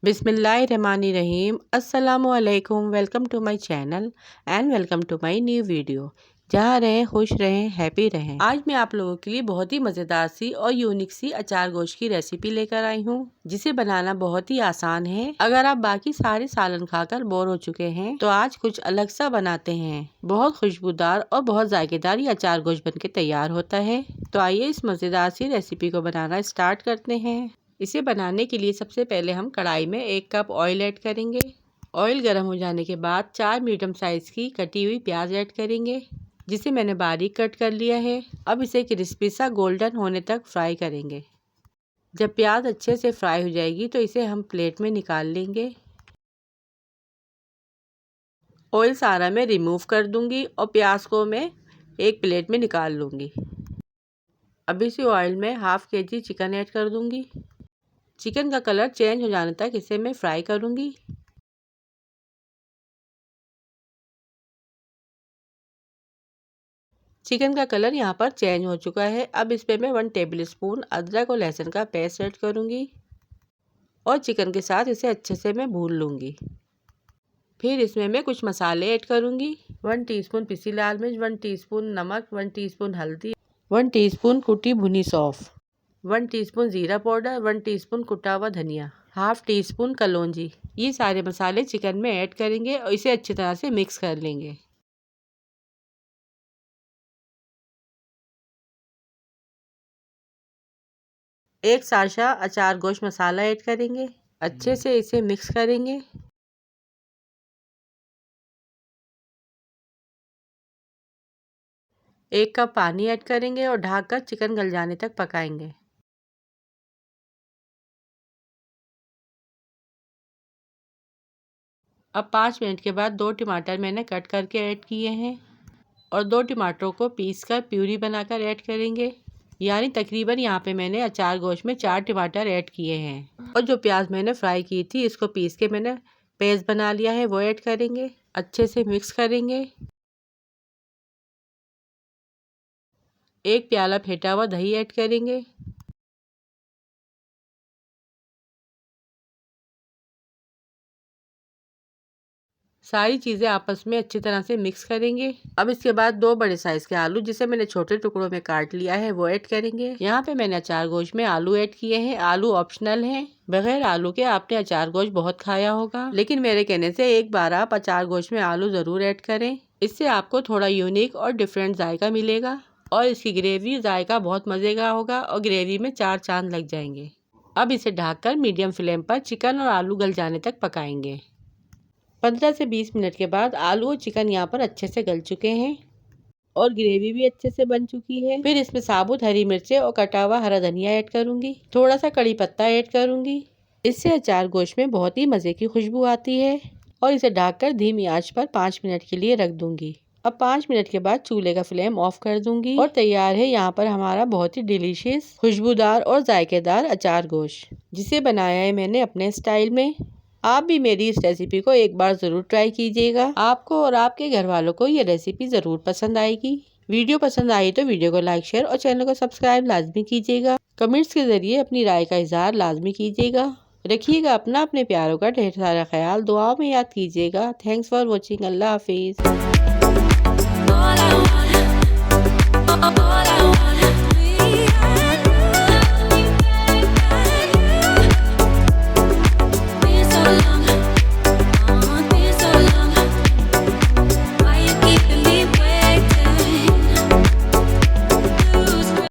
बिस्मिल्लाहिर्रहमानिर्रहीम। अस्सलामुअलैकुम। Welcome to my channel and welcome to my new video. जहाँ रहें खुश रहें हैप्पी रहें। आज मैं आप लोगों के लिए बहुत ही मज़ेदार सी और यूनिक सी अचार गोश्त की रेसिपी लेकर आई हूँ, जिसे बनाना बहुत ही आसान है। अगर आप बाकी सारे सालन खाकर बोर हो चुके हैं तो आज कुछ अलग सा बनाते हैं। बहुत खुशबूदार और बहुत जायकेदार ये अचार गोश्त बनके तैयार होता है। तो आइए इस मज़ेदार सी रेसिपी को बनाना स्टार्ट करते हैं। इसे बनाने के लिए सबसे पहले हम कढ़ाई में 1 कप ऑयल ऐड करेंगे। ऑयल गर्म हो जाने के बाद 4 मीडियम साइज़ की कटी हुई प्याज ऐड करेंगे, जिसे मैंने बारीक कट कर लिया है। अब इसे क्रिस्पी सा गोल्डन होने तक फ्राई करेंगे। जब प्याज अच्छे से फ्राई हो जाएगी तो इसे हम प्लेट में निकाल लेंगे। ऑयल सारा मैं रिमूव कर दूंगी और प्याज को मैं एक प्लेट में निकाल लूँगी। अब इसी ऑयल में हाफ केजी चिकन ऐड कर दूंगी। चिकन का कलर चेंज हो जाने तक इसे मैं फ्राई करूंगी। चिकन का कलर यहाँ पर चेंज हो चुका है। अब इस पे मैं 1 टेबलस्पून अदरक और लहसुन का पेस्ट ऐड करूंगी और चिकन के साथ इसे अच्छे से मैं भून लूंगी। फिर इसमें मैं कुछ मसाले ऐड करूंगी। 1 टीस्पून पिसी लाल मिर्च, 1 टीस्पून नमक, 1 टीस्पून हल्दी, 1 टीस्पून कुटी भुनी सौंफ, 1 टीस्पून जीरा पाउडर, 1 टीस्पून कुटा हुआ धनिया, हाफ टी स्पून कलौंजी। ये सारे मसाले चिकन में ऐड करेंगे और इसे अच्छी तरह से मिक्स कर लेंगे। एक साशा अचार गोश्त मसाला ऐड करेंगे। अच्छे से इसे मिक्स करेंगे। एक कप पानी ऐड करेंगे और ढककर चिकन गल जाने तक पकाएंगे। अब 5 मिनट के बाद 2 टमाटर मैंने कट करके ऐड किए हैं और 2 टमाटरों को पीसकर प्यूरी बनाकर ऐड करेंगे। यानी तकरीबन यहाँ पे मैंने अचार गोश्त में 4 टमाटर ऐड किए हैं। और जो प्याज मैंने फ्राई की थी इसको पीस के मैंने पेस्ट बना लिया है, वो ऐड करेंगे। अच्छे से मिक्स करेंगे। 1 प्याला फेंटा हुआ दही ऐड करेंगे। सारी चीज़ें आपस में अच्छी तरह से मिक्स करेंगे। अब इसके बाद 2 बड़े साइज़ के आलू, जिसे मैंने छोटे टुकड़ों में काट लिया है, वो ऐड करेंगे। यहाँ पे मैंने अचार गोश्त में आलू ऐड किए हैं। आलू ऑप्शनल हैं। बगैर आलू के आपने अचार गोश्त बहुत खाया होगा, लेकिन मेरे कहने से एक बार आप अचार गोश्त में आलू ज़रूर ऐड करें। इससे आपको थोड़ा यूनिक और डिफरेंट जायका मिलेगा और इसकी ग्रेवी जायका बहुत मज़े का होगा और ग्रेवी में 4 चांद लग जाएंगे। अब इसे ढककर मीडियम फ्लेम पर चिकन और आलू गल जाने तक पकाएंगे। 15 से 20 मिनट के बाद आलू और चिकन यहाँ पर अच्छे से गल चुके हैं और ग्रेवी भी अच्छे से बन चुकी है। फिर इसमें साबुत हरी मिर्चें और कटा हुआ हरा धनिया ऐड करूंगी। थोड़ा सा कड़ी पत्ता ऐड करूंगी। इससे अचार गोश्त में बहुत ही मज़े की खुशबू आती है और इसे ढककर धीमी आंच पर 5 मिनट के लिए रख दूंगी। अब 5 मिनट के बाद चूल्हे का फ्लेम ऑफ कर दूंगी और तैयार है यहाँ पर हमारा बहुत ही डिलीशियस, खुशबूदार और जायकेदार अचार गोश्त, जिसे बनाया है मैंने अपने स्टाइल में। आप भी मेरी इस रेसिपी को एक बार ज़रूर ट्राई कीजिएगा। आपको और आपके घर वालों को ये रेसिपी ज़रूर पसंद आएगी। वीडियो पसंद आई तो वीडियो को लाइक, शेयर और चैनल को सब्सक्राइब लाजमी कीजिएगा। कमेंट्स के ज़रिए अपनी राय का इजहार लाजमी कीजिएगा। रखिएगा अपने प्यारों का ढेर सारा ख्याल। दुआओं में याद कीजिएगा। Thanks for watching. अल्लाह हाफिज़।